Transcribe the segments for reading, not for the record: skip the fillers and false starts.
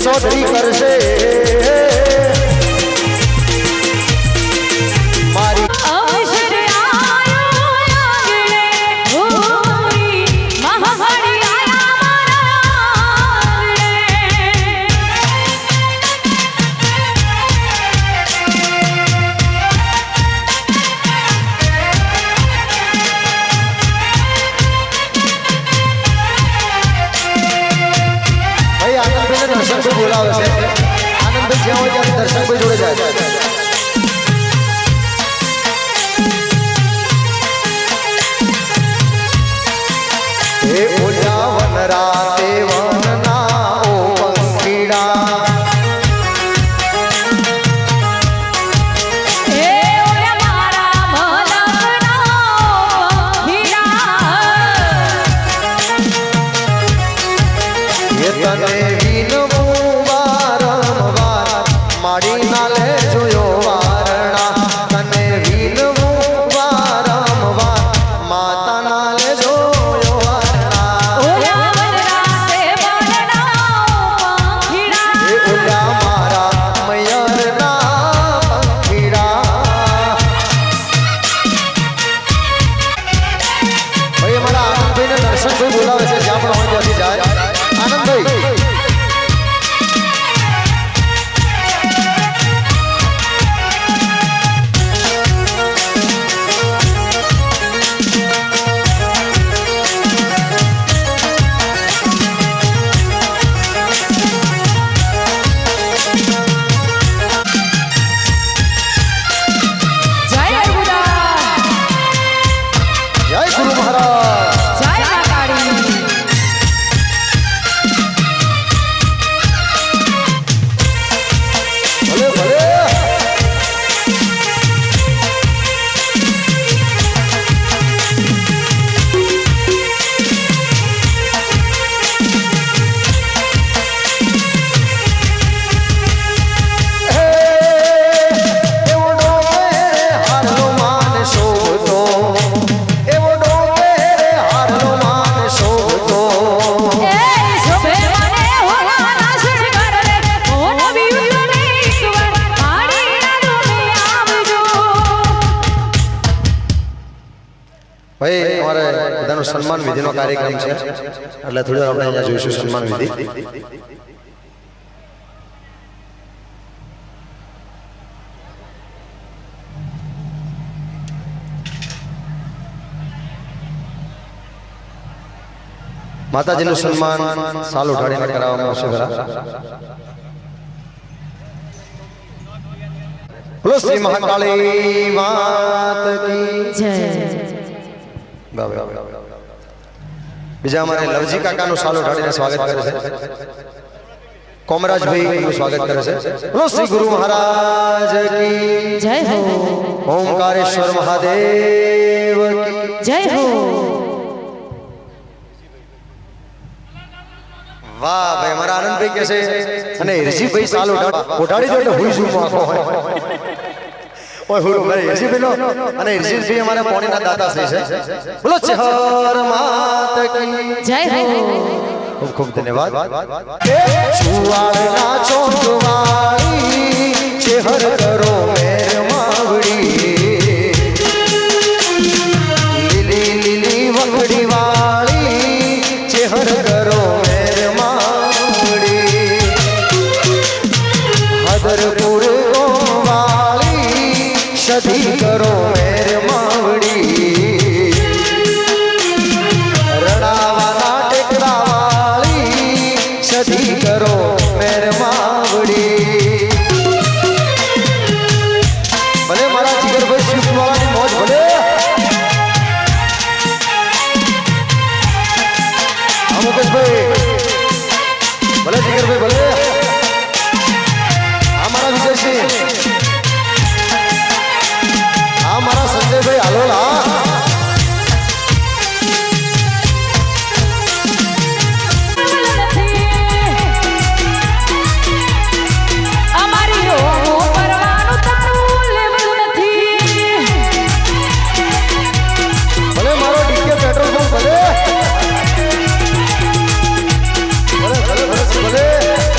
ચૌધરી કરશે મારી દર્શન બોલાવે છે આનંદભાઈ જ્યાં હોય ત્યાં દર્શનભાઈ જોડે જાય હે ઓલા વનરા તે વનના ઓ પંખીડા તને વિનવું વારંવાર માડી ના લે જોયો વારણા તને વિનવું વારંવાર માતા ના લે જોયો વારણા ઓલા મારા મયરના પંખીડા ભાઈ અમારા આનંદભાઈને દર્શનભાઈ બોલાવે છે જ્યાં પણ હોય ત્યાંથી જાય આનંદભાઈ ભાઈ અમારે બધાનો સન્માન વિધિનો કાર્યક્રમ છે એટલે થોડી વાર આપણે અહીંયા જોઈશું સન્માન વિધિ માતાજીનું સન્માન સાલ ઉઠાડીને કરાવવામાં આવશે ખરા બોલો શ્રી મહાકાળી માત કી જય બીજા અમારે લવજી કાકાનું સાલ ઉઠાડીને સ્વાગત કરે છે કોમરાજભાઈ નું સ્વાગત કરે છે બોલો શ્રી ગુરુ મહારાજ કી જય હો ઓમકારેશ્વર મહાદેવ કી જય હો વાહ ભાઈ અમારા આનંદભાઈ કે છે અને હિરજીભાઈ સાલ ઉઠાડી દો એટલે હુઈ જુમો આખો હોય ઓય હુરો ભાઈ હિરજીભાઈ નો અને હિરજીભાઈ અમારા પોણીના દાદાશ્રી છે બોલો ચહર માત કી જય હો ખૂબ ખૂબ ધન્યવાદ છુવાડના ચોકવાળી ચહર કરો મેર માવડી લીલી લીલી વખડી વાળી ચહર કરો મેર માવડી હદરપુર ગોવાળી સધી કરો મેર માવડી રણાવાના ટેકરા વાળી સધી કરો મેર માવડી ભલે મારા જીગરભાઈ સ્વિફ્ટ વાળાની મોજ ભલે હા મુકેશભાઈ ભલે જીગરભાઈ ભલે હા મારા વિજયસિંહ હા મારા સંજયભાઈ હાલોલા ભલે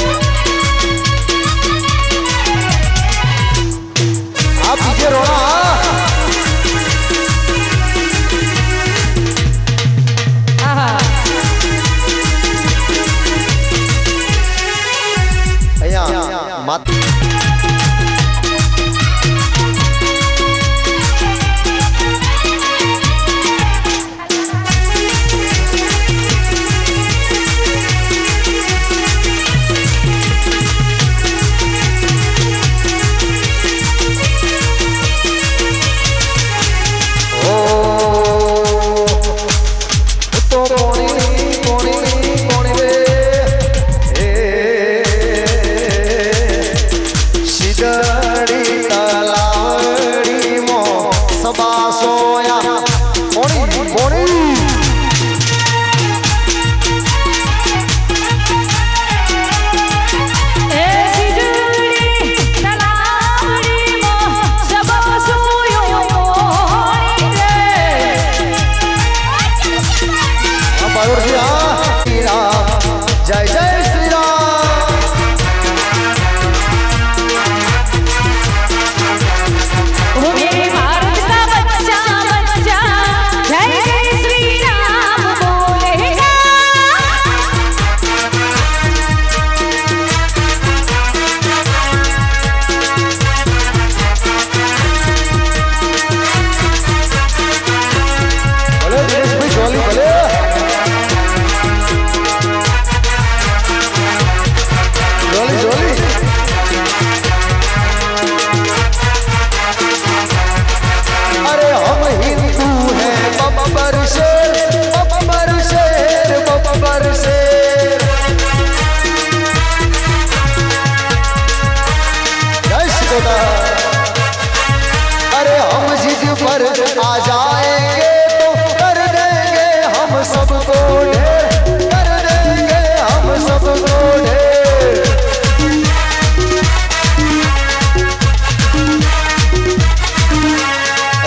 अरे हम जिद पर आ जाएंगे तो कर देंगे हम सबको ढेर, कर देंगे हम सबको ढेर।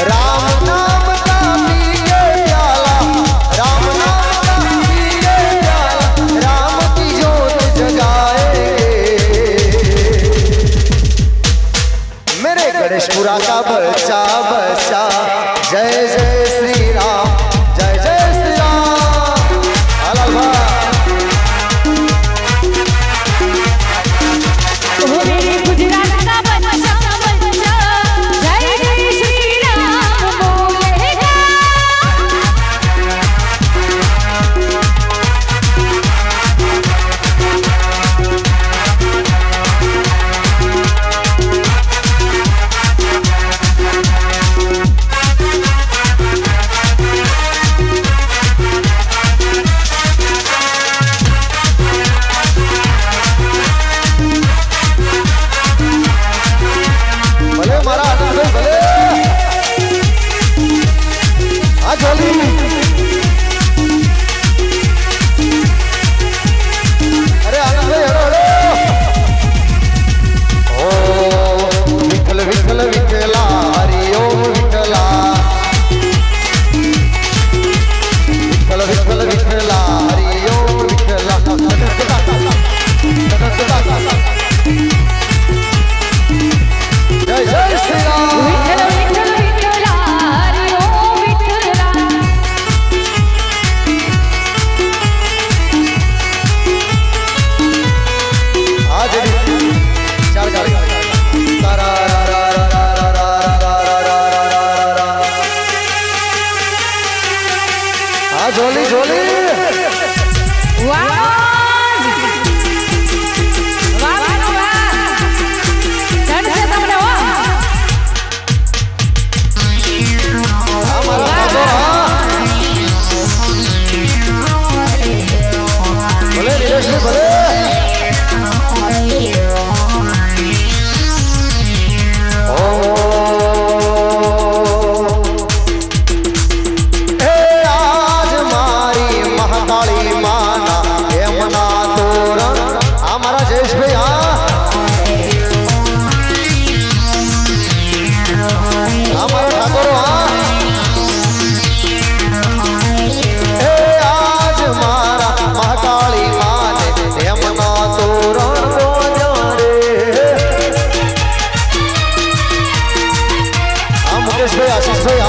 राम नाम का पिए प्याला, राम नाम का पिए प्याला, राम की जोत जगाएंगे। मेरे गणेशपुरा का बच्चा बच्चा जय जय श्री राम, जय जय श्री राम। अल्लाह मेरे गुजरात का बच्चा बच्चा जय जय श्री राम बोलेगा। भले मारा आनंद भाई भले आ जोली। अरे आनंद भाई हरो हरो। ओ विठल विठल विठला हरि ओम विठला, विठल विठल विठला हरि ओम विठला। जय जय श्री राम। विठ्ठल विठ्ठल विठ्ठला हरी ओम विठ्ठला। आज चार गाड़ी तारा रा रा रा रा रा रा रा रा रा। आ झोली झोली वाह वाह वाह चढ़ से તમને હો। हमारा तो भले निलेश में भले। आज मारी महाकाली माना यमुना तोरण। हमारा जयेश भाई हमारा ठाकुर आज मारा महाकाली माने यमुना तोरण को जाने। मुकेश भाई आशीष भाई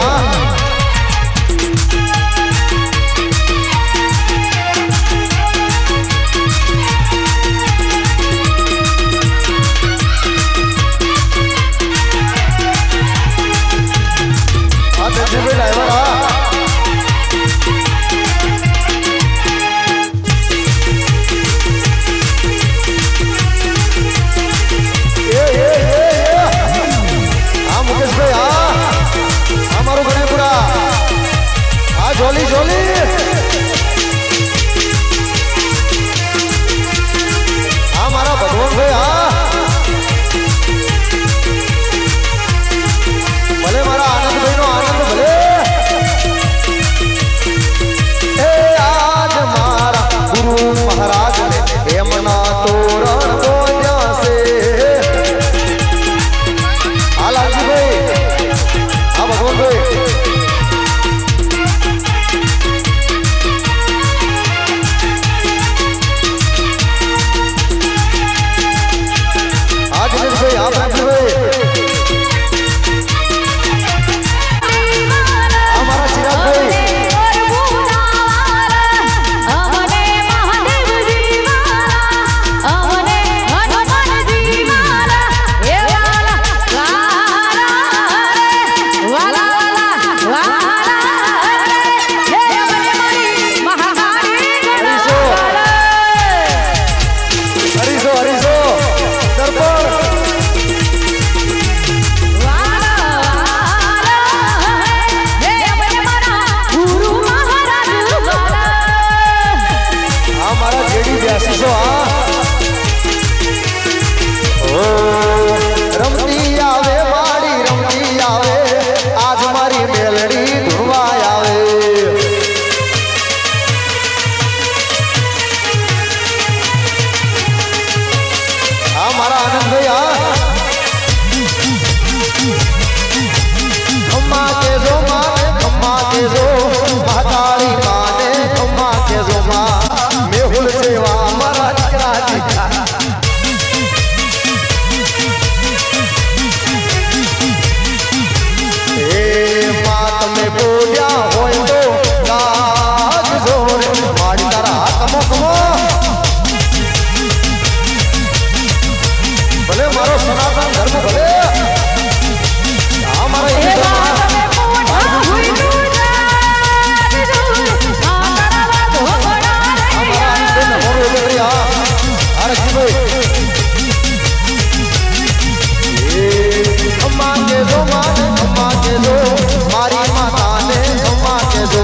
રાજભાઈ ખમ્મા કેજો માને ખમ્મા કેજો મહાકાળી માને ખમ્મા કેજો માં મેહુલ જેવા મારા દીકરા દીકરા તમે બોલ્યા હોય તો લાગજો રે મારી તારા કમો કમો ભલે મારો સનાતન ધર્મ ભલે આ મારા ખમ્મા કેજો માને ખમ્મા કેજો મારી માતાને ખમ્મા કેજો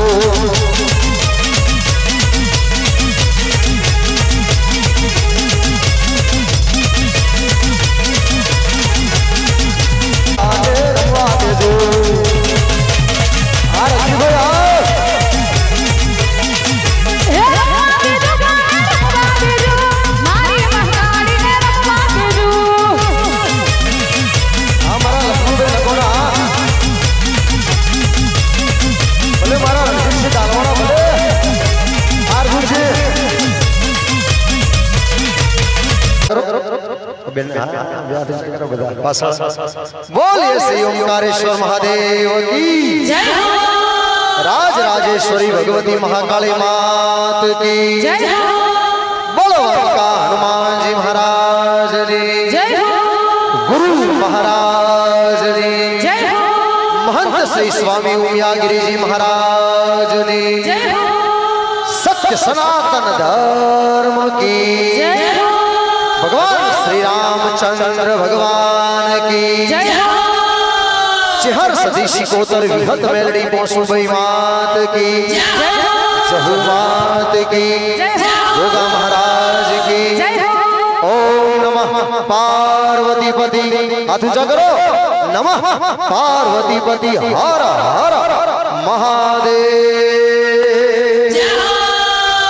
આને રમવા દેજો આ બોલીએ શ્રી ઓમકારેશ્વર મહાદેવ કી જય રાજ રાજેશ્વરી ભગવતી મહાકાળી માત કી જય બોલો હનુમાનજી મહારાજની જય ગુરુ મહારાજની જય મહંત શ્રી સ્વામી ઉમિયાગીરીજી મહારાજની જય સત્ય સનાતન ધર્મ કી જય भगवान श्री रामचंद्र भगवान की जय चहर सदी शिकोतर विहत मेलड़ी पोसु भाई मात की जय जहू मात की योगा महाराज की ओम नमः पार्वती पति हाथ ऊंचा करो नमः पार्वती पति हर हर महादेव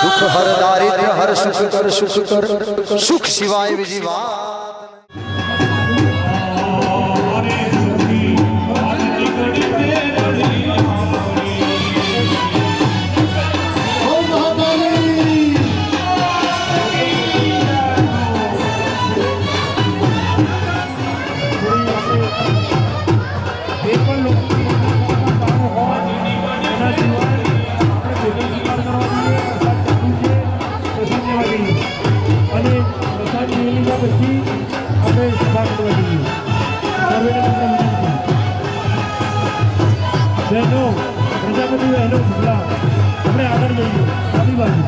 दुख हर दारिद्र हर सुख कर सुख शिवाय विजी बात પ્રજાપતિ હેલો આપણે આગળ જઈએ ડાબી બાજુ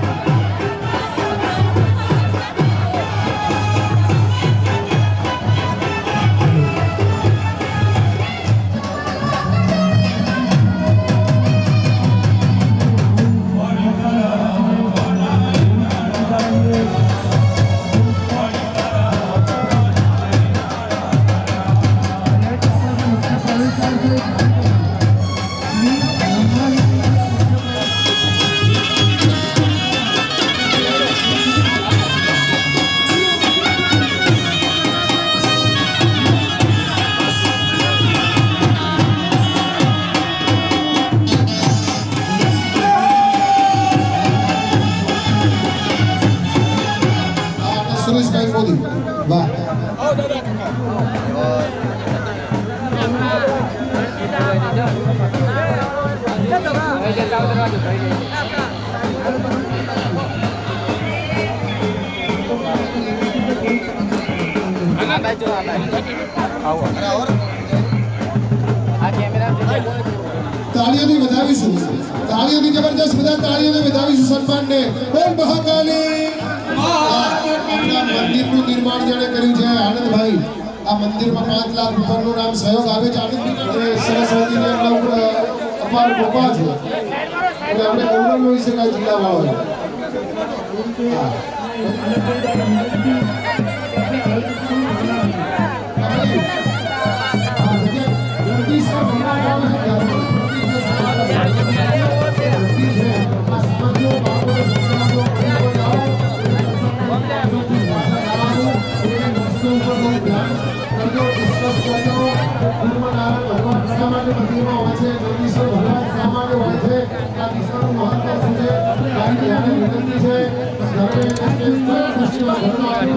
તાળીઓથી વધાવીશું તાળીઓથી જબરદસ્ત બધા તાળીઓને વધાવીશું સન્માનને બોલ મહાકાલી મંદિરનું નિર્માણ જેણે કર્યું છે આનંદભાઈ આ મંદિરમાં 5 લાખ રૂપિયાનો નામ સહયોગ આવે છે આનંદભાઈ સરસ્વતીને અપાર કૃપા છે એટલે આપણે ગૌરવ હોઈ શકાય જિલ્લાવાળા ઉપર ગુરુનારાયણ ભગવાન શા માટે મંદિરમાં હોય છે, જગદીશ્વર ભગવાન શા માટે હોય છે, આ વિશ્વનું મહત્વ શું છે, તારી ધ્યાને વિનંતી છે સર્વે કૃષ્ણ ભગવાન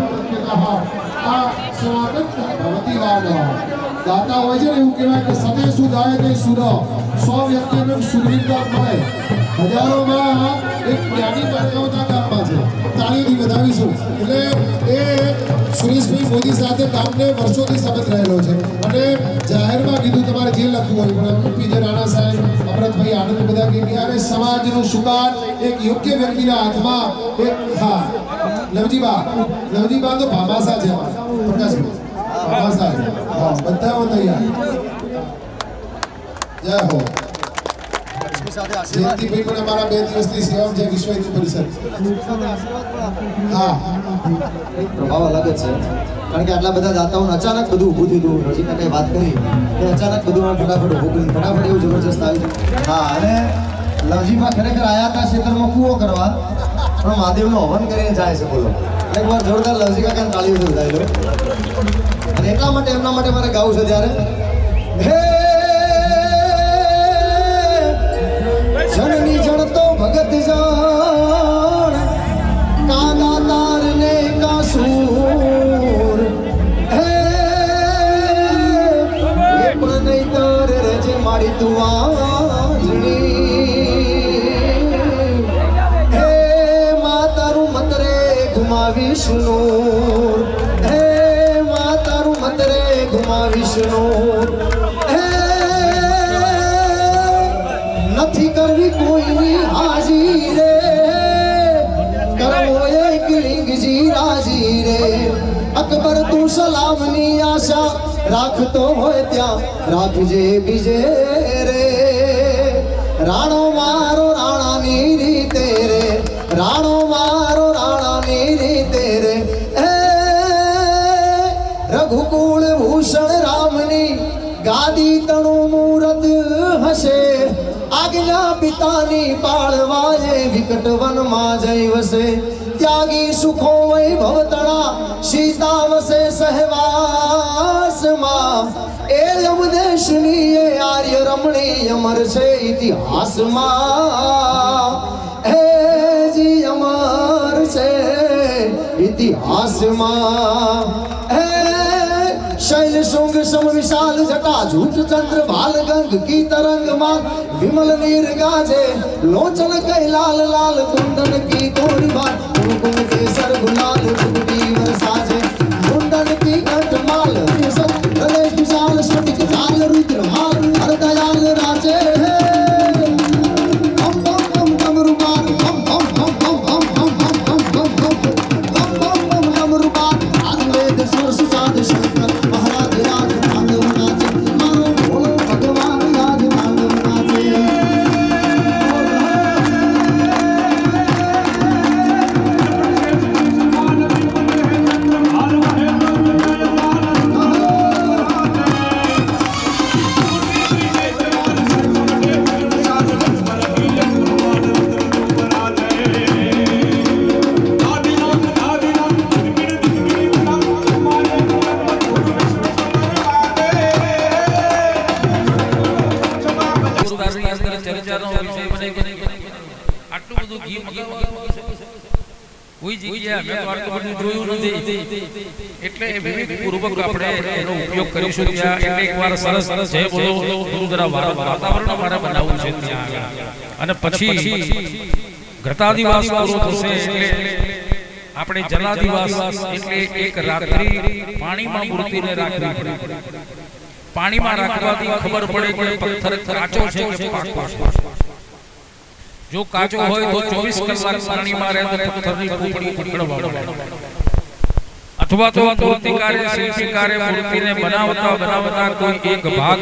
આ સ્વાગત ભવતી વાદ ગાતા હોય છે ને એવું કહેવાય કે સદે સુધાય તે સુધ 100 વ્યક્તિને સુધરીતા મળે, હજારોમાં એક જ્ઞાની પરકાવતા કામમાં છે, તાળીઓથી વધાવીશું. એટલે એ સુરેશભાઈ મોદી સાથે કામને વર્ષોથી સંબંધ રહેલો છે અને જાહેરમાં કીધું તમારે જે લખવું હોય પણ પીજે રાણા સાહેબ, અમરતભાઈ આનંદ બધા કે ત્યારે સમાજનું સુકાન એક યોગ્ય વ્યક્તિના હાથમાં એક હા લવજીબા તો ભામાસા છે પ્રકાશભાઈ ભામાસા હા બધા તૈયાર. જય હો. જયંતિભાઈ પણ અમારા 2 દિવસની સેવા છે વિશ્વ હિન્દુ પરિષદ. હા પ્રભાવ અલગ જ છે કારણ કે આટલા બધા દાતાઓને અચાનક બધું ઊભું થયું. રજીને કંઈ વાત કરી કે અચાનક બધું ફટાફટ ઊભું કર્યું, ફટાફટ એવું જબરજસ્ત આવ્યું. હા અને લવજીમાં ખરેખર આયા હતા ક્ષેત્રમાં કૂવો કરવા પણ મહાદેવનો હવન કરીને જાય છે. બોલો એકવાર જોરદાર લવજી કાકાને તાળીઓથી વધાવી લો. અને એટલા માટે એમના માટે મારે ગાવું છે ત્યારે હે જનની જણ તો ભગત જાણ કાના તાર ને કાસૂર હે પણ નહીં તાર રજે મારી તું આજણી હે મા તારું મતરે ઘુમાવીશ નૂર હે મા તારું મતરે ઘુમાવીશ નૂર નથી કરવી કોઈની હાજી રે કરવો એક લિંગજી રાજી રે અકબર તું સલામની આશા રાખતો હોય ત્યાં રાખજે બીજે રે રાણો મારો રાણાની રીતે રે રાણો મારો રાણાની રીતે રે રઘુકુળ ભૂષણ રામની ગાદી તણું મૂરત હશે આજ્ઞા પિતાની પાળવાએ વિકટ વનમાં જઈ વસે ત્યાગી સુખો વૈભવ તણા સીતા વસે સહેવાસમાં એ યમદેશની એ આર્ય રમણી અમર છે ઇતિહાસમાં હે જી અમર છે ઇતિહાસમાં હે शैल शुंग सम विशाल जटा झूठ चंद्र भाल गंग की तरंग मां विमल नीर गाजे लोचन कई लाल लाल कुंदन की तोड़ी बार कुमकुम केसर गुलाल मुकुटी साजे कुंदन की कंठ माल सब प्रदेश विशाल स्फटिक जाल रुद्र माल हर दयाल राजे हम डमरुबार हम डमरुबार आयुर्वेद सरस साध शंकर કોઈ જગ્યાએ અમે તો આટલું બધું જોયું નથી એટલે વિવેકપૂર્વક આપણે એનો ઉપયોગ કરીશું ત્યાં. એટલે એકવાર સરસ જય બોલો જરા વાતાવરણ અમારે બનાવવું છે ત્યાં અને પછી ઘટાદિવાસ પૂરો થશે એટલે આપણે જલાદિવાસ એટલે એક રાત્રિ પાણીમાં મૂર્તિને રાખવી પડે. પાણીમાં રાખવાથી ખબર પડે કે પથ્થર કાચો છે કે પાકો છે. જો કાચો હોય તો 24 કલાક પાણીમાં રહે તો પથ્થરની ટુકડી પકડવા પડે. અથવા તો મૂર્તિકારે શિલ્પીકારે મૂર્તિને બનાવતા કોઈ એક ભાગ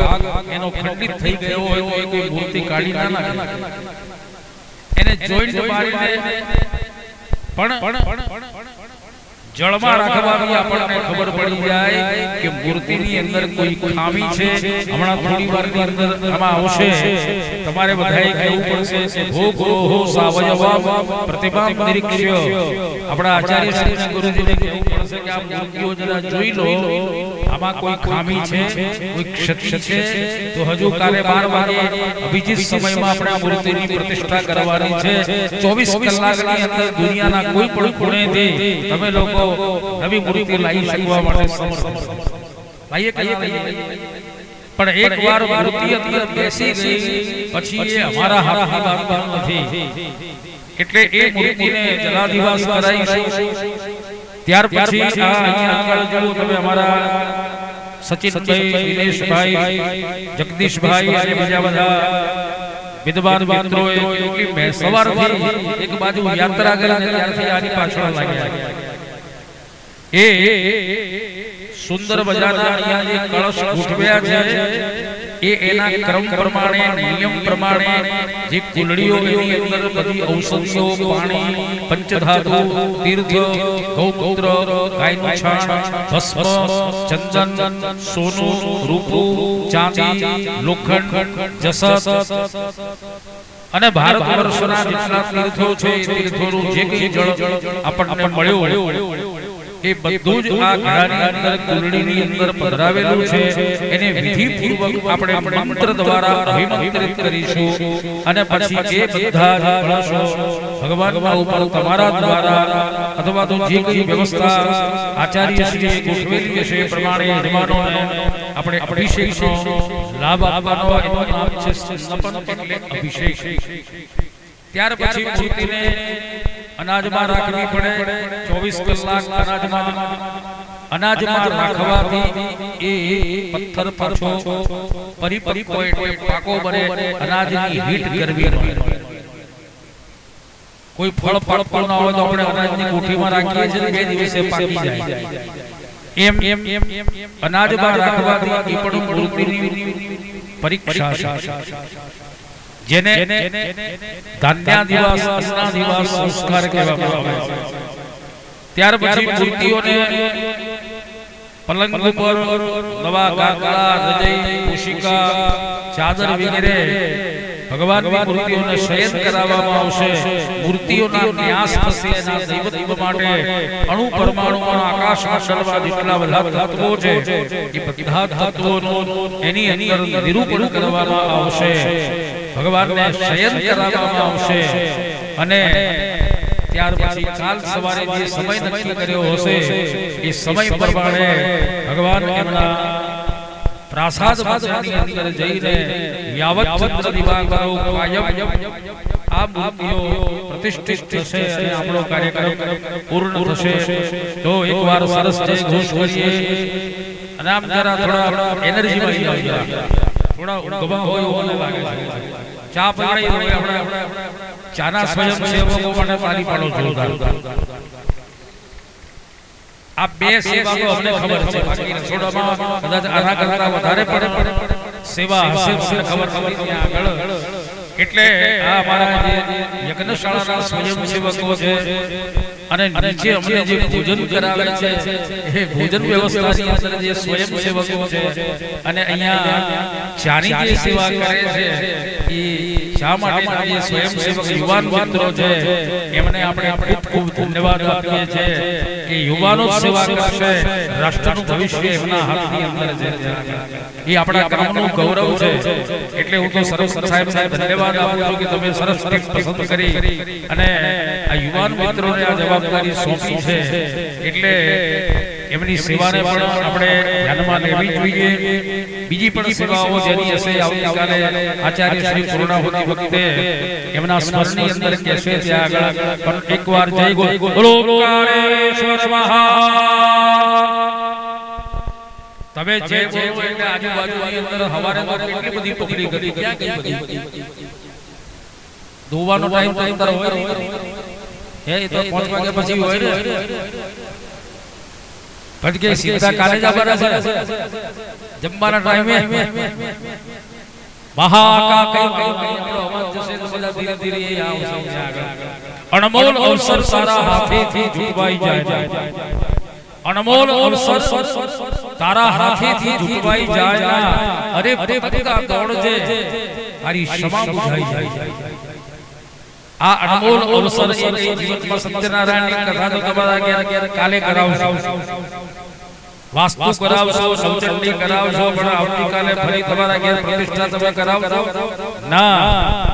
એનો ખંડિત થઈ ગયો હોય તો એ કોઈ મૂર્તિ કાઢી ના નાખે, એને જોઈન્ટ મારીને પણ જળમાં રાખવાથી આપણને ખબર પડી જાય કે મૂર્તિની અંદર કોઈ ખામી છે. હમણાં થોડી વારની અંદર આમાં આવશે. તમારે બધાએ કહેવું પડશે કે ભોગોહો સાવયવમ પ્રતિમામ નિરીક્ષ્ય. આપણા આચાર્ય શ્રીના ગુરુજીને કહેવું પડશે કે આ મૂર્તિઓ જરા જોઈ લો, આમાં કોઈ ખામી છે, કોઈ ક્ષતિ છે, તો હજુ કાલે 12 વાગે અભિજીત સમયમાં આપણે મૂર્તિની પ્રતિષ્ઠા કરવાની છે. 24 કલાકની અંદર દુનિયાના કોઈ પણ ખૂણેથી તમે લોકો નવી મૂર્તિ લાવી શકવા માટે સમર્થ લાવીએ કહીએ પણ એકવાર મૂર્તિ અંદર બેસી ગઈ પછી એ અમારા હાથની વાત નથી. એટલે એ મૂર્તિને જલાધિવાસ કરાવીશું. ત્યાર પછી આ અહીંયા આગળ જુઓ તમે અમારા સચિનભાઈ, દિનેશભાઈ, જગદીશભાઈ અને બીજા બધા વિદ્વાન મિત્રોએ કેટલી સવારથી એક બાજુ યાત્રા કરી ત્યારથી આની પાછળ લાગ્યા. એ સુંદર મજાના અહીંયા જે કળશ ગોઠવ્યા છે એ એના ક્રમ પ્રમાણે, નિયમ પ્રમાણે જે કુલડીઓ એની અંદર બધી ઔષધિઓ, પાણી, પંચધાતુ, તીર્થ, ગૌમૂત્ર, ગાયનું છાણ, ભસ્મ, ચંદન, સોનું, રૂપું, ચાંદી, લોખંડ, જસત અને ભારત વર્ષના જેટલા તીર્થો છે એ તીર્થોનું જે કંઈ જળ આપણને મળ્યું એ બધું જ આ ઘડાની અંદર કુલડીની અંદર પધરાવેલું છે. એને વિધિપૂર્વક આપણે મંત્ર દ્વારા અભિમંત્રિત કરીશું અને પછી એ બધા કળશો ભગવાનના ઉપર તમારા દ્વારા અથવા તો જે કંઈ વ્યવસ્થા આચાર્યશ્રીએ ગોઠવેલી હશે એ પ્રમાણે યજમાનોને આપણે અભિષેકનો લાભ આપવાનો. એનું નામ છે સ્નપન એટલે અભિષેક. ત્યાર પછી મૂર્તિને અનાજમાં રાખવી પડે. 24 કલાક અનાજમાં રાખવાથી એ પથ્થર પાછો પરિપક્વ એટલે પાકો બને. અનાજની હીટ કરવી પડે. કોઈ ફળ પાકતું ના હોય તો આપણે અનાજની કોઠીમાં રાખીએ છીએ, 2 દિવસે પાકી જાય. એમ અનાજમાં રાખવાથી એ પણ મૂર્તિની પરીક્ષા છે. જેને ધાન્યાદિવાસ, અન્નાદિવાસ સંસ્કાર કહેવામાં આવે છે. ત્યાર પછી મૂર્તિઓને પલંગ ઉપર નવા ગાગલા, રજઈ, પોશિકા, ચાદર વગેરે ભગવાનની મૂર્તિઓને શયન કરાવવામાં આવશે. મૂર્તિઓના ન્યાસ થશે. એના દૈવત્વ માટે અણુ પરમાણુમાં આકાશ મંડળમાં જેટલા બધા તત્વો છે એ બધા તત્વોનું એની અંદર નિરૂપણ કરવામાં આવશે. ભગવાનને શયન કરાવવામાં આવશે અને ત્યાર પછી કાલ સવારે જે સમય નક્કી કર્યો હશે એ સમય પ્રમાણે ભગવાન એમના પ્રાસાદ મંદિરની અંદર જઈને યાવત ચંદ્ર દિવાકરો કાયમ આ મૂર્તિઓ પ્રતિષ્ઠિત થશે અને આપણો કાર્યક્રમ પૂર્ણ થશે. તો એકવાર સરસ જય ઘોષ કરીએ અને આમ જરા થોડા એનર્જીમાં આવી થોડા ઊંઘમાં હોય એવું મને લાગે છે. ચા પકડી હોય આપણે ચાના સ્વયંસેવકો માટે તાલી પાડો જોરદાર. આ 2 સેવા તો અમને ખબર છે, બાકી રસોડામાં કદાચ આના કરતા વધારે પડે સેવા હશે અમને ખબર આગળ. એટલે આ અમારા જે યજ્ઞશાળાના સ્વયંસેવકો છે અને નીચે અમને જે ભોજન કરાવે છે એ ભોજન વ્યવસ્થાની અંદર જે સ્વયંસેવકો છે અને અહીંયા ચાની જે સેવા કરે છે એ શા માટે જે સ્વયંસેવક યુવાન મિત્રો છે એમને આપણે ખૂબ ખૂબ ધન્યવાદ આપીએ છીએ કે યુવાનો સેવા કરશે. રાષ્ટ્રનું ભવિષ્ય એમના હાથની અંદર છે. એ આપણા ગામનું ગૌરવ છે. એટલે હું તો સરસ સાહેબને ધન્યવાદ આપું છું કે તમે સરસ ટીમ પસંદ કરી અને આ યુવાન મિત્રોને આ જવાબદારી સોંપી છે. એટલે એમની સેવાને પણ આપણે ધ્યાનમાં લેવી જોઈએ. બીજી પણ સેવાઓ જેની હશે આવતીકાલે આચાર્ય શ્રી પૂર્ણાહુતિ વખતે એમના સ્મરણની અંદર કહેશે ત્યાં આગળ. પણ એકવાર જય બોલો ઓમકારેશ્વર મહા. તમે જે બોલો એટલે આજુબાજુની અંદર હવારે કેટલી બધી પકડી કરી, ક્યાં કઈ બધી ધોવાનો ટાઈમ અંદર હોય હે એ તો 5 વાગ્યા પછી હોય ને. ભટકે સીધા કાલે જ આવવાના છે જમવાના ટાઈમે. મહાકા કઈ આપણો અવાજ જશે તો બધા ધીરે ધીરે એ આવશે આગળ. અણમોલ અવસર સારા હાથેથી જુટવાઈ જાય. અનમોલ અવસર તારા હાથેથી ઝૂંટવાઈ જાય ના અરે ભટકા દોડજે તારી ક્ષમા બુઝાઈ જાય આ અનમોલ અવસર એ જીવનમાં સત્યનારાયણની કથા તો તમારા કાલે કરાવશું વાસ્તુ કરાવશો સૌચંડી કરાવશો પણ આવતીકાલે ફરી તમારા ઘેર પ્રતિષ્ઠા તમે કરાવશો ના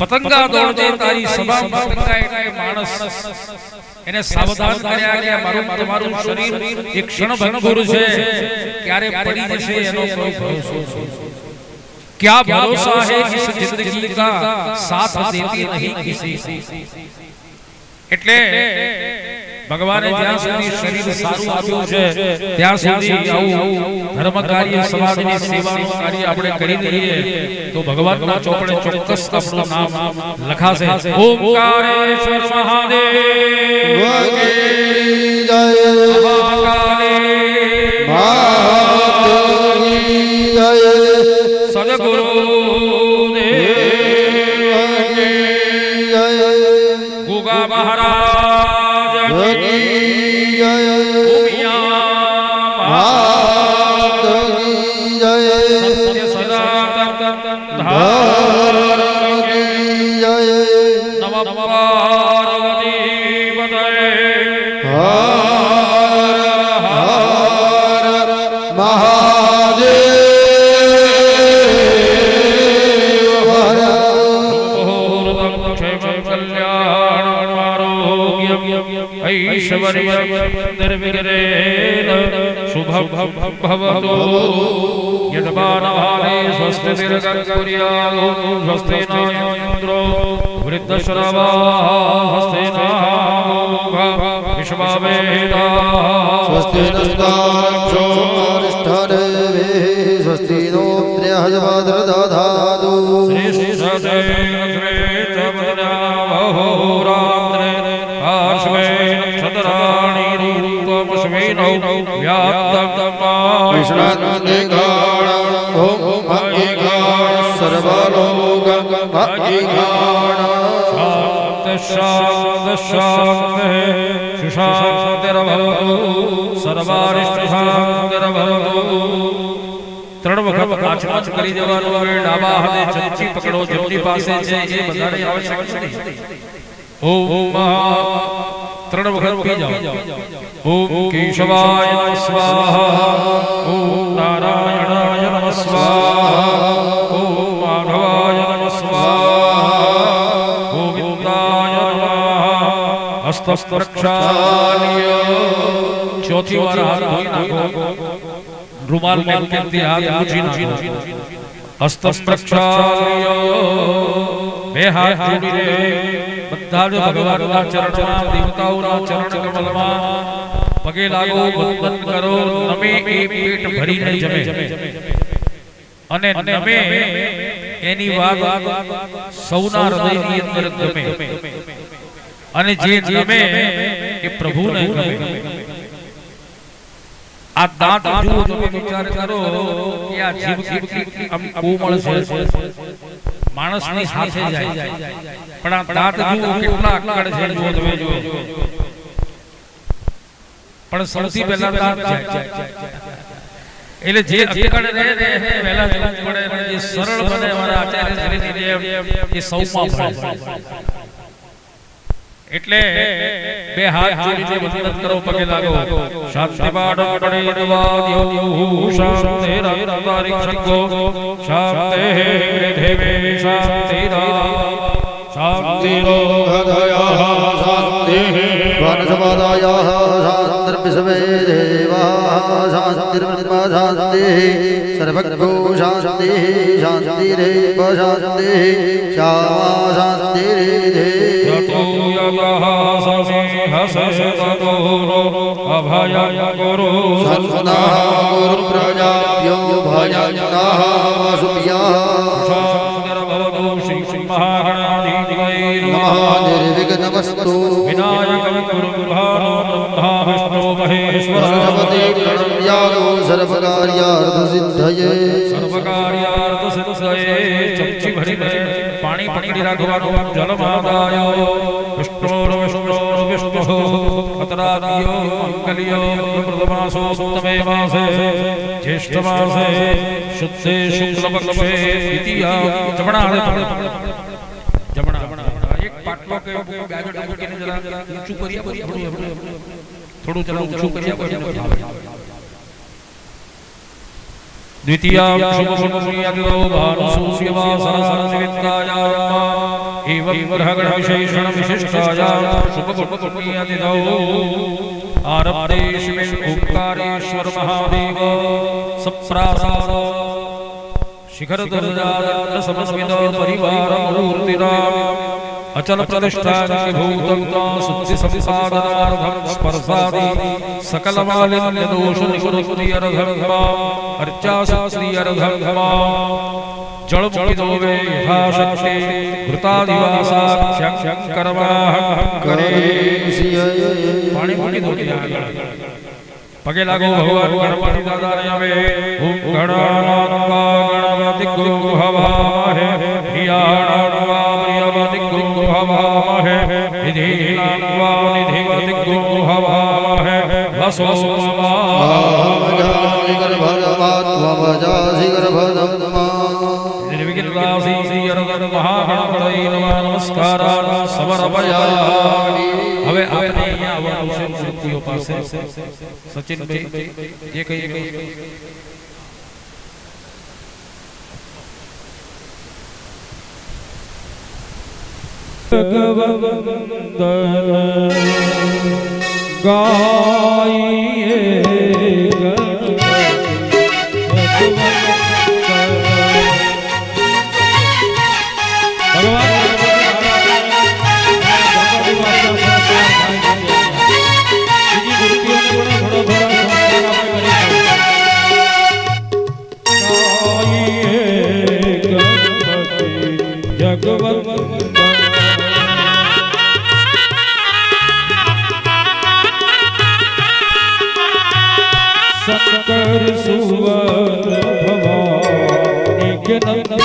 પતંગા દોડજે તારી સભા પતંગા એટલે માણસ એને સાવધાન કર્યા કે મારું તમારું શરીર એક ક્ષણ ભંગુર છે ક્યારે પડી જશે એનો કોઈ ભરોસો क्या भरोसा है इस जिंदगी का साथ देती नहीं किसी એટલે ભગવાને જ્યાં સુધી શરીર સારું આપ્યું છે ત્યાં સુધી આવું ધર્મ કાર્ય સમાજની સેવાનું કાર્ય આપણે કરી દઈએ તો ભગવાનના ચોપડે ચોક્કસ આપણું નામ લખાશે ઓમકારેશ્વર મહાદેવ વગે જય મહાકાલે મહાદેવી જય સદગુરુ ગુગા મહારાજ સત્ય સદાનંદ નમ પાર્વતી પતયે शुभम भवतु यद्मानवाने स्वस्ति दीर्घकुर्यात् स्वस्ति न इन्द्रो वृद्धश्रवाः स्वस्ति नः विश्ववेदाः स्वस्ति नस्तारक्षो अरिष्ठदेवे स्वस्ति नो बृहस्पतिर्दधातु श्री सदेवे चमनावहोरात्रे आश्वे नक्षत्राणि रूपमश्विनौ व्याप्तं विष्णुदेगाणं ओम अगिगाणं सर्वलोकं अगिगाणं शान्तिः सुशान्तिर्भवतु सर्वारिष्टशान्तिर्भवतु ત્રણ વખત આચમન કરી દેવાનું હવે ડાબા હાથે ચમચી પકડો જેમની પાસે છે એ બધાને આવશ્યક છે ઓમ ત્રણ વખત પી જાઓ ઓમ કેશવાય નમઃ સ્વાહા ઓમ નારાયણાય નમઃ સ્વાહા ઓમ માધવાય નમઃ સ્વાહા ગોવિંદાય નમઃ હસ્તસ્પર્શાય ચોથી વાર હાથ ધોઈ નાખો રૂમાલ મેં કેમથી હાથ ઊંચી નાખો હસ્તસ્પર્શાય બે હાથ જોડીને બધા જ ભગવાનના ચરણમાં દેવતાઓના ચરણ કમલમાં પગે લાગો વંદન કરો નમે એ પેટ ભરીને જમે અને નમે એની વાત સૌના હૃદયની અંદર ગમે અને જે નમે એ પ્રભુને ગમે આ દાંત જુઓ તમે વિચાર કરો કે આ જીભ કેટલી આમ કોમળ છે માણસની સાથે જાય પણ આ દાંત જુઓ કેટલા આકડ છે જુઓ તમે જુઓ પણ સૌથી પહેલા દાંત જાય એટલે જે અકડ રહે ને પહેલા જવું પડે અને જે સરળ બને મારા આચાર્ય શ્રીજી એ સૌમાં પડે એટલે બે હાથ જોડીને વંદન કરો પગે લાગો શાંતિ પાઠ પડે દેવાદ્યો શાંતિ રાતારિક્ષકો શાંતિ દેવે શાંતિ શાંતિ હૃદયઃ શાંતિ વનસ્પતયઃ શાંતિર્વિશ્વે દેવાઃ શાંતિર્બ્રહ્મ શાંતિઃ સર્વગો શાંતિઃ શાંતિરેવ શાંતિઃ શ્યામા શાંતિરેવ અભય ગુરુ સન્ના ગુરુ પ્રજાભ્યો ભજન્નાઃ સુભ્યાઃ નમઃ નિર્વિઘ્નમસ્તુ વિનાયક ગુરુ બ્રહ્મા વિષ્ણુ મહેશ્વર સરસ્વતી પ્રણમ્યાગો સર્વકાર્યાર્થ સિદ્ધયે ચમચી ભરીને પાણી પકડી રાખવાનું જલમાદાય વિષ્ણુ વિષ્ણુ વિષ્ણુ शुभो अतरादियो मंगलियो प्रथमासो सप्तमे मासे ज्येष्ठमासे शुद्धे शुक्लपक्षे द्वितीया जमणा एक पाटलो के गाजो डागो के जरा ऊंचू करिया थोड़ू जरा ऊंचू करिया द्वितीया शुभमुनियादिनो भानुसूर्यवासरसरनिवित्तायां एवं ग्रहगण विशेषण विशिष्टायां शुभमुनियादिनो आरब्धेष्मिन् ओंकारेश्वर महादेव सप्रासाद शिखर दर्जाद समस्वित परिवार मूर्तिरा अचल प्रतिष्ठान भूतं शुद्धि संसाधनार्थं स्पर्शादि सकल मालिन्य दोष निवृत्ति अर्घं अर्चा शास्त्री अर्घं जल मुक्ति यथाशक्ति घृतादिवासाख्यं कर्माः करे पाणी मुक्ति दो पगे लागो भगवान गणपति दादा ने हमें ओम गणानात्वा गणपति गुरु हवामहे धियानात्वा प्रियवति गुरु हवामहे निधिनात्वा निधिवति गुरु हवामहे वसो निर्विघ्नवासी श्रीअरगण महागणपतये नमः नमस्कारान् समर्पयामि હવે આપણે અહીંયા આવવાનું છે મૂર્તિઓ પાસે સચિનભાઈ જે કઈ ભગવંત ગાઈએ शंकर सुवन भवानी के नंदन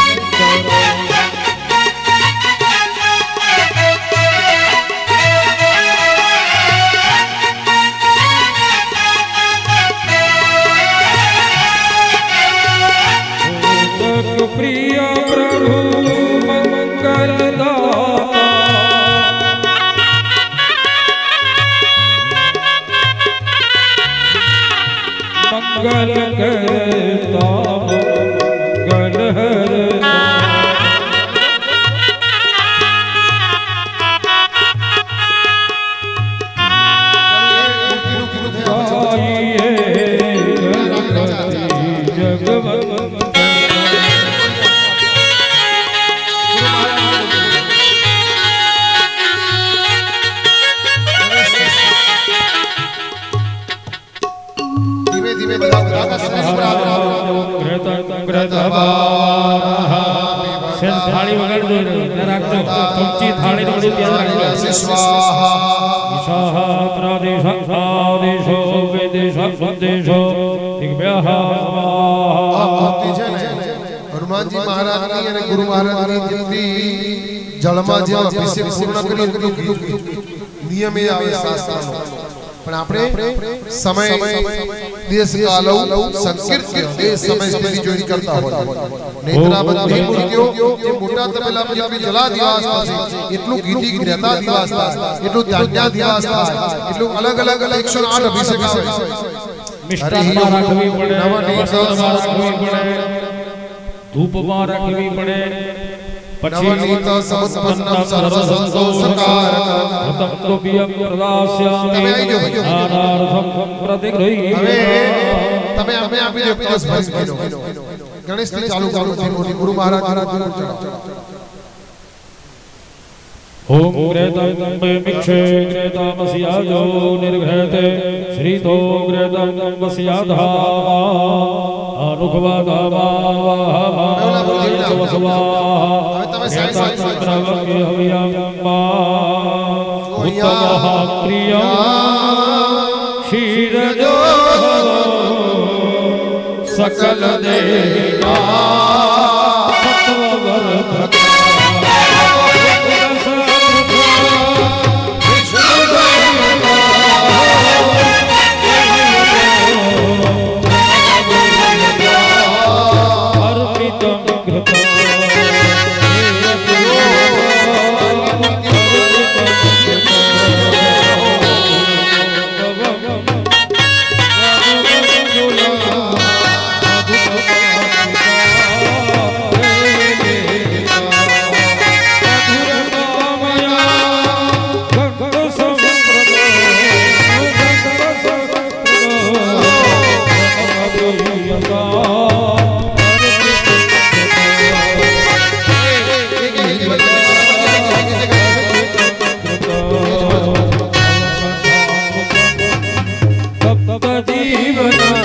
प्रिय प्रभु मंगलदाता मंगल करता मंगल हरता थाली वगैरह दो रखो तुमची थाली थोड़ी प्यार रखो स्वाहा प्रदेश आदेशो विदेश संदेशो दिव्यः હનુમાનજી મહારાજની અને ગુરુ મહારાજની જેટલી જળમાં જે અભિષેક પૂર્ણ કરી એટલું નિયમે આવે શાસ્ત્રનો પણ આપણે સમય દેશ કાલૌ સંકીર્ત્ય એ સમય સુધી જોઈ કરતા હોય નેત્રાબંધી મૂર્તિઓ જે મોટા તબેલામાં જેટલી જલા દિવાસ થશે એટલું ગીતી જ્ઞતા દિવાસ થાય એટલું ધાન્યા દિવાસ થાય એટલું અલગ અલગ 108 અભિષેક આવે મિષ્ટાનમાં રાખવી પડે નવનીતમાં રાખવી પડે ધૂપમાં રાખવી પડે નવનીત સમસ્પન્નમ સર્વ સંતોષકારકમ તમ તો બિયમ પ્રદાસ્યામિ આનાર્થમ પ્રતિગૃહી તમે અમે આપી દો ભાઈ ગણેશથી ચાલુ મોટી ગુરુ મહારાજ ओम ग्रेतं मिक्षे ग्रेतामस्यायो निर्घृते श्रीतो ग्रेतं वस्याधा अनुखवादावाहामावस्वा ग्रेताचन्द्रवके हव्यम्मा उत्तमः प्रियं क्षीरजो सकल देवा सत्ववर्धक તપ્ત જીવન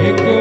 એક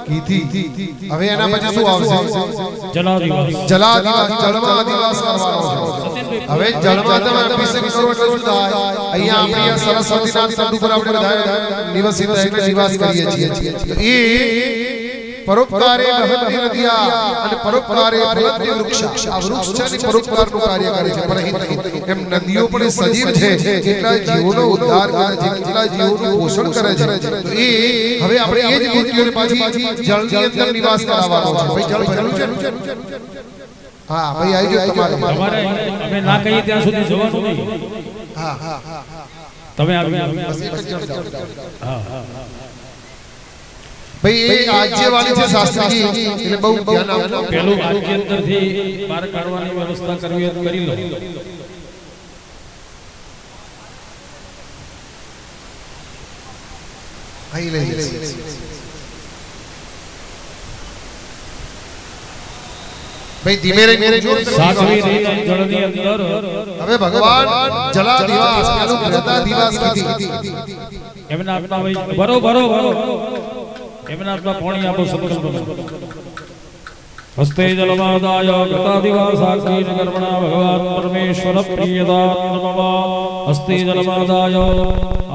કીધી. હવે એના પછી શું આવશે? જલાદિવાસ જલાદિવાસ, જળમાં અધિવાસ કરવાનો છે. હવે જળમાં તમે અભિષેક કરો એટલે શું થાય? અહીંયા આપણે આ સરસ્વતીના તટ ઉપર આપણે બધા નિવસિત એટલે નિવાસ કરીએ છીએ. તો એ પરોપકારે બહતી નદિયા અને પરોપકારે ફલતી વૃક્ષ. આ વૃક્ષ છે ને પરોપકારનું કાર્ય કરે છે. પરહિત એમ નદીઓ પણ સજીવ છે, જેટલા જીવોનો ઉદ્ધાર કરે છે, જેટલા જીવોનું પોષણ કરે છે. તો એ હવે આપણે એ જ મૂર્તિઓને પાછી જળની અંદર નિવાસ કરાવવાનો છે. ભાઈ જળ ભરેલું છે. હા ભાઈ આવી ગયો તમારે અમે ના કહીએ ત્યાં સુધી જવાનું નહીં. હા હા તમે આવી જાઓ. બસ એક જ જણ જાઓ. હા ભાઈ એ આજ્યવાળી છે શાસ્ત્રીજી, એટલે બહુ ધ્યાન આપજો. પેલું આજ્ય અંદરથી બહાર કાઢવાની વ્યવસ્થા કરવી હોય તો કરી લો. અહીં લઈ લે. ભાઈ ધીમે રહીને જો સાચવી રહીને જળની અંદર હવે ભગવાન જલાદિવાસ પેલું જલાદિવાસ કીધી. એમના આત્મા ભાઈ બરોબર એમના આત્મા પોણી આપો સંકલ્પ હસ્તે જલમાદાય ગતાદિવાસાક્ષી કર્મણા ભગવાન પરમેશ્વર પ્રિયદાન નમઃ. હસ્તે જલમાદાય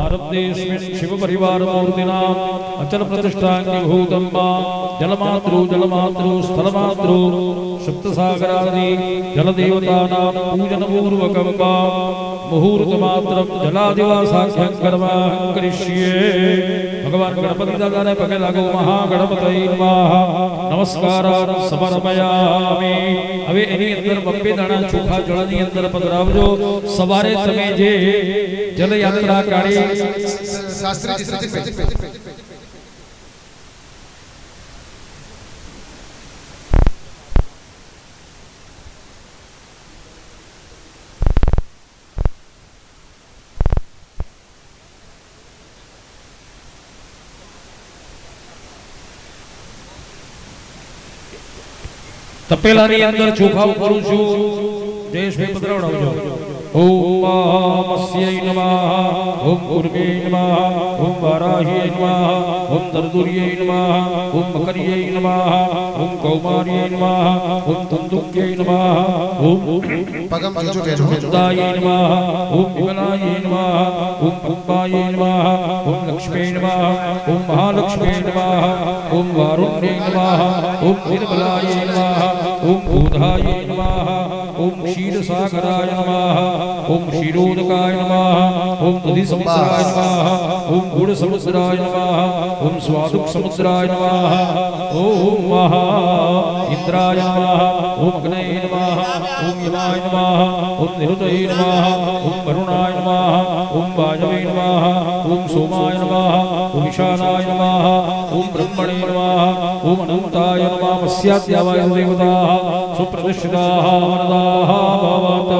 આરબ્ધેસ્મિન શિવ પરિવાર મૂર્તિના અચલ પ્રતિષ્ઠાંગી ભૂતમ્મા જલમાતૃ સ્થલમાતૃ સપ્તસાગરાદિ જલદેવતાનાં પૂજન પૂર્વકં મુહૂર્ત માત્રમ જલાદિવાસાખ્યં કર્મં કરિષ્યે. ભગવાન ગણપતિ દાદાને પગે લાગો. મહાગણપતયે નમઃ નમસ્કારાન સમર્પયામિ. હવે એની અંદર બબ્બે દાણા ચોખા જળની અંદર પધરાવજો. સવારે તમે જે જલયાત્રા કાઢી શાસ્ત્રીજી તપેલાની અંદર ચોખા કરું છું. જયેશભાઈ પધરાવડાવજો. ઓમ મહામસ્યૈ નમઃ. ઓમ ઉર્વે નમઃ. ઓમ વારાહ્યૈ નમઃ. ઓમ દર્દુર્યૈ નમઃ. ઓમ મકર્યૈ નમઃ. ઓમ કૌમાર્યૈ નમઃ. ઓમ તંતુક્યૈ નમઃ. ઓમ પગમ જોજો બેનો. દાય નમઃ. ઓમ વિમલાય નમઃ. ઓમ પંપાય નમઃ. ઓમ લક્ષ્મી નમઃ. ઓમ મહાલક્ષ્મી નમઃ. ઓમ વારુણ્ય નમઃ. ઓમ નિર્મલાય નમઃ. ઓમ બોધાય નમઃ. ઓમ ક્ષીરસાગરાય નમઃ. ઓમ ક્ષીરોદકાય નમઃ. ઓમ દધિ સમુદ્રાય નમઃ. ઓમ ગુડ સમુદ્રાય નમઃ. ઓમ સ્વાદુક સમુદ્રાય નમઃ. ઓમ મહા ઇન્દ્રાય નમઃ. ઓમ અગ્નયે નમઃ. ઓમ યમાય નમઃ. ઓમ નિરુતયે નમઃ. ઓમ વરુણાય નમઃ. ઓમ વાયવે નમઃ. ઓમ સોમાય નમઃ. ઓમ ઈશાનાય નમઃ. ઓમ બ્રહ્મણે નમઃ. ઓમ અનંતાય નમઃ. મસ્યાદ્યાવાય દેવતા સુપ્રતિષ્ઠિતા વરદાઃ ભવત.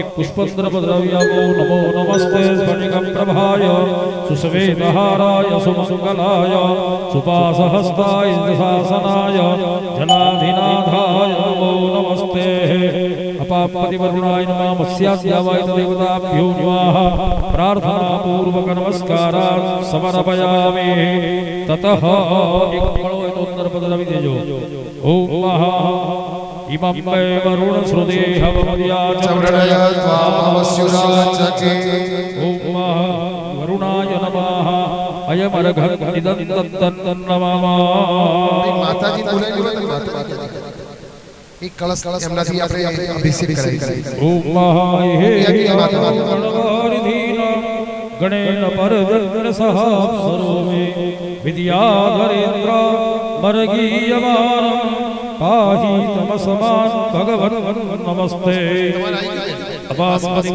એક પુષ્પદ્ર પદ્રવ્યામો નમો નમસ્તે સ્ફટિકમ પ્રભાય સુસ્વેદહારાય સુમંગલાય સુપાસહસ્તાય દશાસનાય જનાધિનાથાય નમો નમસ્તે. અપાપતિ વરુણાય નમઃ. મત્સ્યાદ્યાવાય દેવતાભ્યો નમઃ. પ્રાર્થના પૂર્વક નમસ્કારાન સમર્પયામિ. તતઃ એક ફળો હોય તો અંદર પધરાવી દેજો. ઓમ મહા ઇમં મે વરુણ શ્રુતે હવમદ્યા ચવૃણય ત્વામવસ્યુરાચકે. ઓમ મહા વરુણાય નમઃ. અયમ અર્ઘં ઇદં તત્તં નમઃ. માતાજી બોલાવી માતાજી એક કળશ એમનાથી આપણે અભિષેક કરાવી. ઓમ મહા હે ગણવારિધીન ગણેન પરજન સહસ્રોમે વિદ્યાધરેન્દ્ર મર્ગીયમાન પાહી તમસમાન ભગવન નમસ્તે.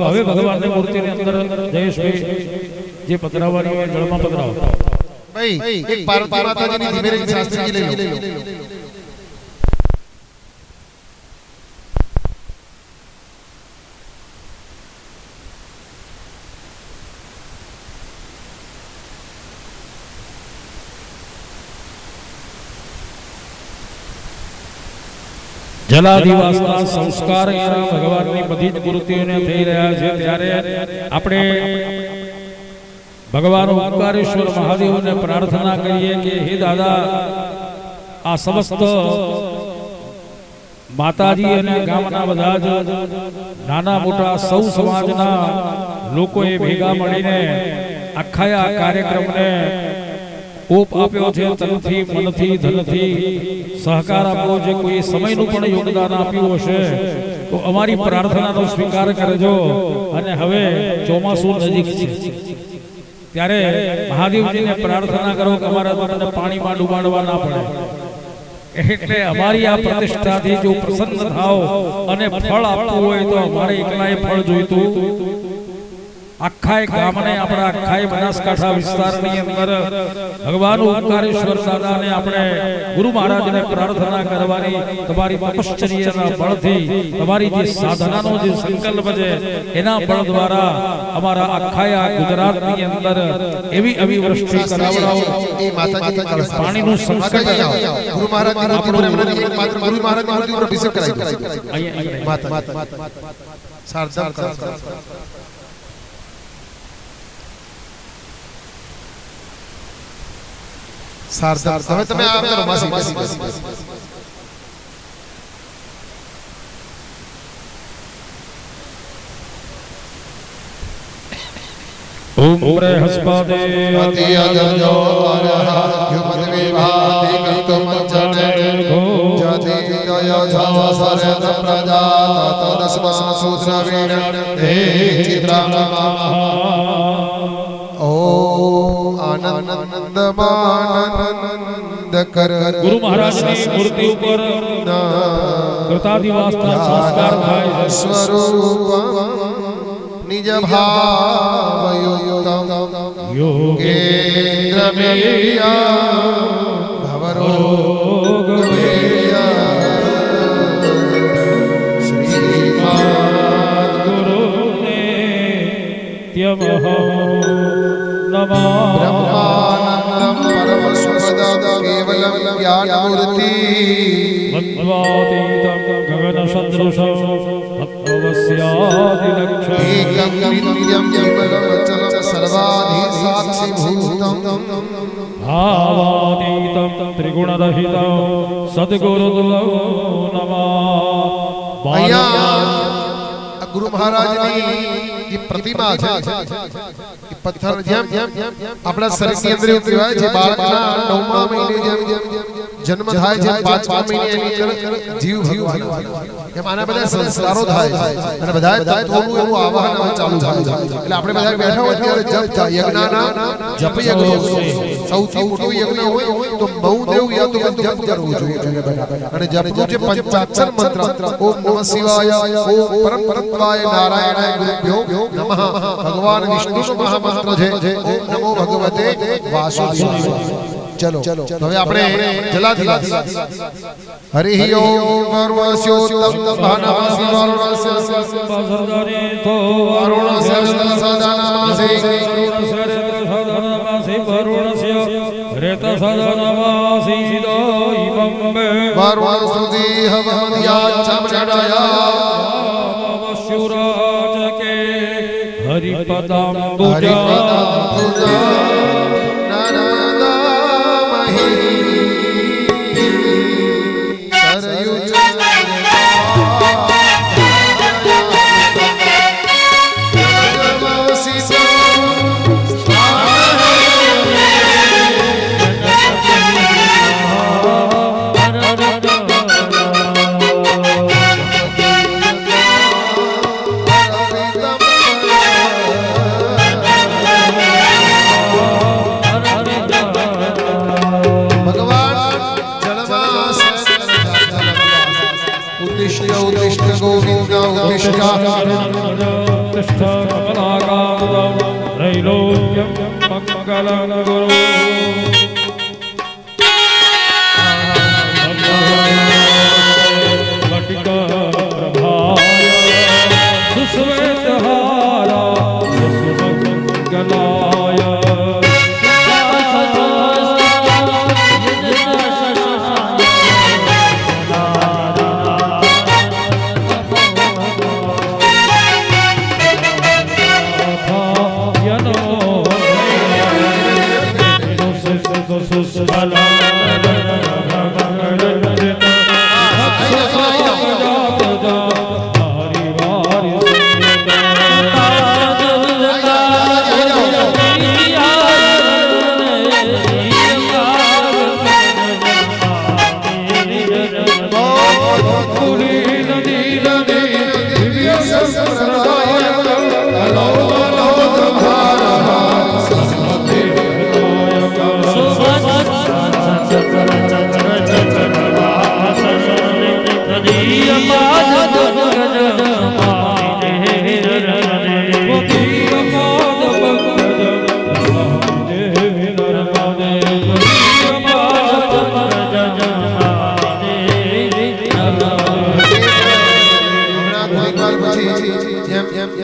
હવે ભગવાનની મૂર્તિની અંદર જયેશભાઈ જે પધરાવવાની હોય જળમાં પધરાવો. ભાઈ એક પાર્વતી માતાજીની ધીમે રહીને શાસ્ત્રીજી લઈ લો. જલાદિવાસના સંસ્કાર એના ભગવાનની બધી જ મૂર્તિઓને થઈ રહ્યા છે ત્યારે આપણે ભગવાન ઓમકારેશ્વર મહાદેવને પ્રાર્થના કરીએ કે હે દાદા આ સમસ્ત માતાજી અને ગામના બધા જ નાના મોટા સૌ સમાજના લોકોએ ભેગા મળીને આખા આ કાર્યક્રમને ઓપ આપ્યો છે તનથી મનથી ધનથી સહકાર આપ્યો છે કોઈ સમયનું પણ યોગદાન આપ્યું હશે તો અમારી પ્રાર્થનાનો સ્વીકાર કરજો અને હવે ચોમાસું નજીક છે ત્યારે મહાદેવજીને પ્રાર્થના કરો કે અમારા મને પાણીમાં ડૂબાડવા ના પડે એટલે અમારી આ પ્રતિષ્ઠાથી જો પ્રસન્ન થાઓ અને ફળ આપવું હોય તો અમારે એકલાએ ફળ જોઈતું આખાય ગામને આપણા આખાય બનાસકાંઠા વિસ્તારની અંદર ભગવાન ઓમકારેશ્વર દાદાને આપણે ગુરુ મહારાજને પ્રાર્થના કરવાની તમારી તપશ્ચર્યાના બળથી તમારી જે સાધનાનો જે સંકલ્પ છે એના બળ દ્વારા અમારા આખાય ગુજરાતની અંદર એવી અવિવૃષ્ટિ કરાવડાવો એ માતાજી પાણીનું સંકટ ગુરુ મહારાજની મૂર્તિ પર માત્ર ગુરુ મહારાજની મૂર્તિ પર અભિષેક કરાવી માતા શારદા શારદા હવે તમે આ કરો માસી ઓમ હસ્પદે અતિ અજજો અરહ્ય મદ્વિભાતિ કંતુમજ્જને જતિ દય સરે પ્રજા તદસ્મા સૂત્રવીણ હે ચિત્રામા ઓમ આનંદમાનંદ કર ગુરુ મહારાજની મૂર્તિ ઉપર કૃતાદિવાસના સંસ્કાર થાય છે સ્વરૂપ નિજ ભાવ યોગેન્દ્ર મેયા ભવરોગ શ્રીમદ ગુરુને ત્યમઃ નમઃ બ્રહ્માનંદમ પરમ સુખદમ કેવલમ જ્ઞાનમૂર્તિ મધ્વાતીતમ ગગન સદૃશમ ભક્તવસ્યાદિલક્ષમ એકમ નિત્યમ કેવલમ અચલમ સર્વાધિ સાક્ષી ભૂતમ ભાવાતીતમ ત્રિગુણરહિતમ સદ્ગુરુદેવ નમઃ અહીંયા ગુરુ મહારાજની જે પ્રતિમા છે એ પથ્થર જેમ આપણા શરીરની અંદર એવું કહેવાય છે બાળકના 9મા મહિને જેમ જન્મ થાય છે 5મા મહિને એની જીવ ભગવાન એમ આના બધા સંસ્કારો થાય છે અને બધા થાય થોડું એવું આવાહન હવે ચાલુ થાય છે એટલે આપણે બધા બેઠા હોય ત્યારે જપ યજ્ઞના જપ યજ્ઞ સૌથી મોટો યજ્ઞ હોય તો બહુદેવ યા તો જપ કરવું જોઈએ અને જપનું જે પંચાક્ષર મંત્ર ઓમ નમઃ શિવાય ઓમ પરમ પરત્વાય નારાયણાય ગુરુભ્યો નમઃ ભગવાન વિષ્ણુનો મહામંત્ર છે ઓમ નમો ભગવતે વાસુદેવાય ચલો હવે આપણે જલાધિ હરિ ઓમ વર્વસ્યોત્તમ ભાનવાસી વરુણસ્ય વરુણસ્ય સદાનમાસી વરુણસ્ય રેત સદાનમાસી દોઈબંબે વરુણ સ્તુતિ હવદ્યા ચમડાયા શુરાજકે હરિપદામ્બુજા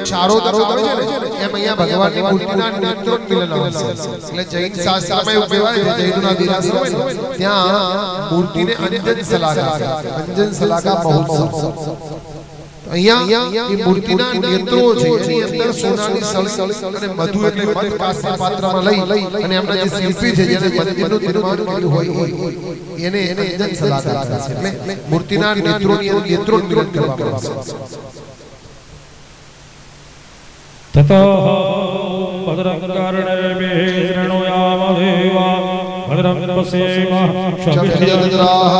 ચારો તરફ આવે છે ને એમ અહીંયા ભગવાનની મૂર્તિના નેત્રો મિલન આવશે એટલે જૈન શાસ્ત્રમાં એવું કહેવાય છે જૈનોના દેરાસર હોય ને ત્યાં મૂર્તિને અંજન સલાકા મહોત્સવ અહીંયા એ મૂર્તિના નેત્રો છે એની અંદર સોનાની સળી અને મધુ એટલે મધ કાસ્ય પાત્રમાં લઈ અને એમના જે શિલ્પી છે જેને મંદિરનું નિર્માણ કર્યું હોય એને અંજન સલાકા છે એટલે મૂર્તિના નેત્રો મિલન કરવામાં આવશે ततो भद्रं कर्णेभिर्णोयाम देवा भद्रं पश्येम क्षभिर्यजत्राः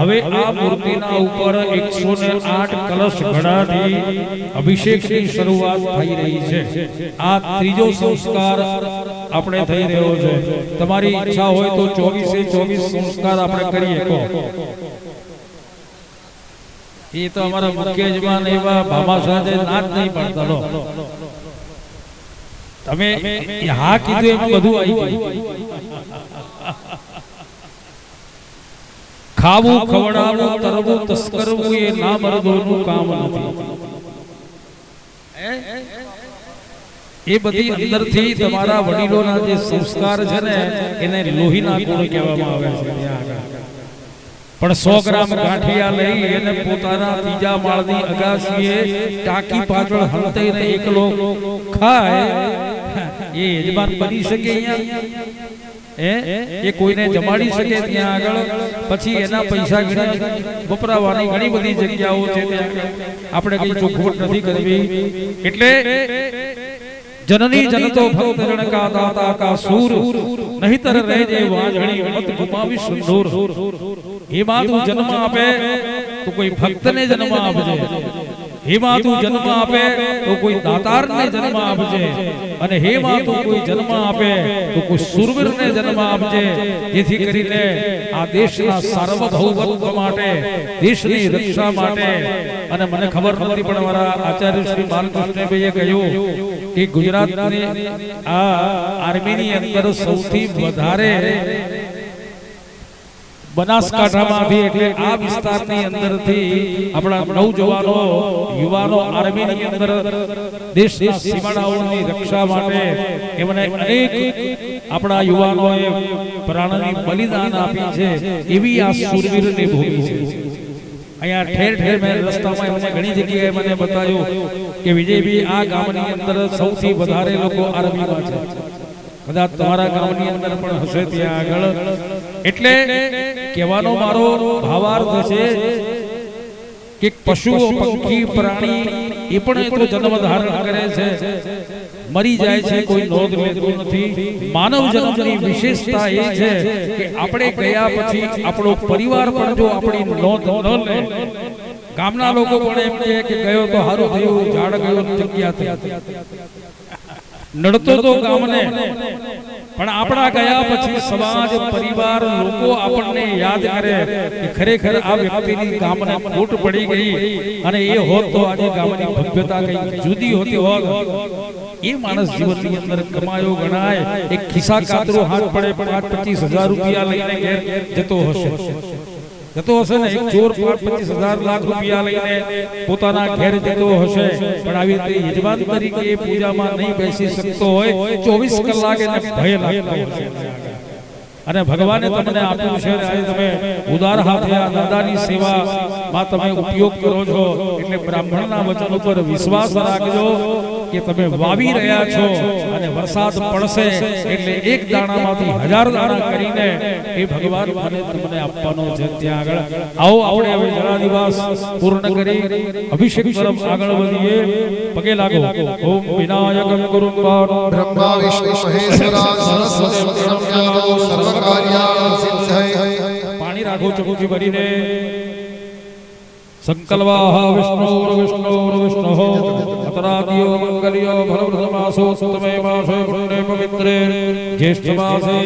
હવે આ મૂર્તિના ઉપર 108 કલશ ઘડાથી અભિષેકની શરૂઆત થઈ રહી છે. આ ત્રીજો સંસ્કાર આપણે થઈ રહ્યો છે. તમારી ઈચ્છા હોય તો 24 સંસ્કાર આપણે કરીએ તો એ તો અમારા મુખ્ય યજમાન એવા ભામા સાથે ના જ નહીં પડતા લો. તમે હા કીધું એમ બધું આવી ગયું. ખાવું ખવડાવવું તરવું તસ્કરવું એ ના મર્દોનું કામ નથી. એ બધી અંદરથી તમારા વડીલોના જે સંસ્કાર છે ને એને લોહીના ગુણ કહેવામાં આવે છે. પણ 100 ગ્રામ ગાંઠિયા લઈ એને પોતાના ત્રીજા માળની અગાસીએ ટાંકી પાછળ હલતાઈને એકલો ખાય એ યજમાન બની શકે અહીંયા? એ કોઈને જમાડી શકે ત્યાં આગળ? પછી એના પૈસા વપરાવાની ઘણી બધી જગ્યાઓ છે. આપણે કઈ ચોખવટ નથી કરવી. એટલે जननी जनतो भक्त जन का दाता का सूर नहीतर रहजे वाजणी मत गुमावी सुंदूर. हे मां तू जन्म आपे तो कोई भक्त ने जन्म आपजे. हे मां तू जन्म आपे तो कोई दातार ने जन्म आपजे. અને હે માં તું કોઈ જન્મ આપે તો કોઈ સુરવીર ને જન્મ આપજે, જેથી કરીને આ દેશના સાર્વભૌમત્વ માટે, દેશની રક્ષા માટે. અને મને ખબર નથી પણ મારા આચાર્ય શ્રી બાલકૃષ્ણભાઈએ કહ્યું કે ગુજરાતની આ આર્મીની અંદર સૌથી વધારે બનાસકાંઠામાંથી એટલે આ વિસ્તારની અંદરથી આપણા નવજવાનો યુવાનો આર્મીની અંદર દેશના સીમાડાઓની રક્ષા માટે એમને અનેક આપણા યુવાનોએ પ્રાણની બલિદાન આપી છે. એવી આ શૂરવીરની ભૂમિ છે. અહીંયા ઠેર ઠેર મેં રસ્તામાં એમને ઘણી જગ્યાએ મને બતાવ્યું કે વિજયભાઈ આ ગામની અંદર સૌથી વધારે લોકો આર્મીમાં છે. કદાચ તમારા ગામની અંદર પણ હશે ત્યાં આગળ. એટલે કહેવાનો મારો ભાવાર્થ છે કે પશુઓ, પંખી, પ્રાણી એ પણ તો જન્મ ધારણ કરે છે, મરી જાય છે, કોઈ નોંધ લેતું નથી. માનવ જન્મની વિશેષતા એ છે કે આપણે ગયા પછી આપણો પરિવાર પણ જો આપણી નોંધ ન લે. ગામના લોકો પણ એમ કહે કે ગયો તો સારું થયું, ઝાડ ગયો જગ્યા થઈ, નડતો તો ગામને. પણ આપણા ગયા પછી સમાજ, પરિવાર, લોકો આપણને યાદ કરે કે ખરેખર આ વ્યક્તિની ગામને ખોટ પડી ગઈ, અને એ હોત તો આજે ગામની ભવ્યતા કઈ જુદી હોતી હોત. એ માણસ જીવનની અંદર કમાયો ગણાય, એક ખિસ્સા કાતરો હાથ પડે 25,000 રૂપિયા લઈને ઘેર જતો હશે ને. એક ચોર 25,000 લાખ રૂપિયા લઈને પોતાના ઘેર જતો હશે, પણ આવી રીતે યજમાન તરીકે પૂજામાં નહીં બેસી શકતો હોય, 24 કલાક એને ભય લાગતો હશે. અને ભગવાને તમને આપ્યું છે, તમે ઉદાર હાથે આ દાદાની સેવા માં તમે ઉપયોગ કરો છો એટલે બ્રાહ્મણના વચન ઉપર વિશ્વાસ રાખજો કે તમે વાવી રહ્યા છો અને વરસાદ પડશે એટલે એક દાણામાંથી 1000 દાણા કરીને એ ભગવાન મને તમને આપવાનો છે ત્યાં આગળ. આવો આપણે હવે જળાદિવાસ પૂર્ણ કરી અભિષેક તરફ આગળ વધીએ. પગે લાગો. ઓમ વિનાયકમ ગુરુમ બ્રહ્મા વિષ્ણુ મહેશ્વરા સરસ્વતી બ્રહ્મયાદો સર્વકાર્યા સિદ્ધય. પાણી રાખો ચમચી ભરીને. સંકલ્વાહ વિષ્ણુ અતરાદિયો મંગલ્યો ભરવૃતમાસો સપ્તમે માસે પુણ્ય પવિત્રે જ્યેષ્ઠ માસે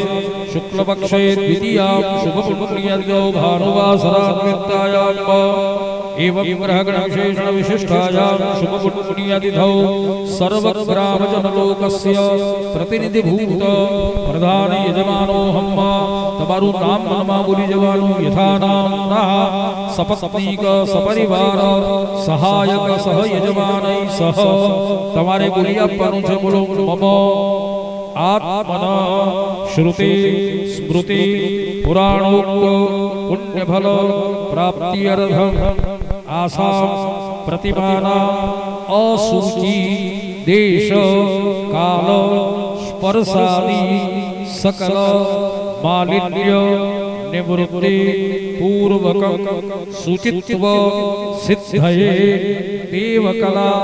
શુક્લ પક્ષે દ્વિતીયામ શુભ પુણ્યદ્યો ભાનુવાસરાન્વિતાયામ एवं ग्रहगण विशेषण विशिष्टायां शुभ पुण्यतिथौ सर्वग्रामजनलोकस्य प्रतिनिधिभूत प्रधान यजमानो हम्मा તમારું નામ મનમાં બોલી જવાનું. યથા નામના સપત્નીક સપરિવાર સહાયક સહ યજમાનૈ સહ તમારે બોલી આપવાનું છે. બોલો મમ આત્મના શ્રુતિ સ્મૃતિ પુરાણોક્ત પુણ્યફલ પ્રાપ્ત્યર્થમ આસામ પ્રતિમાના અસુચિ દેશ કાલ સ્પર્શાદિ સકલ માલિન્ય નિવૃત્તિ પૂર્વક શુચિત્વ સિદ્ધયે દેવકલા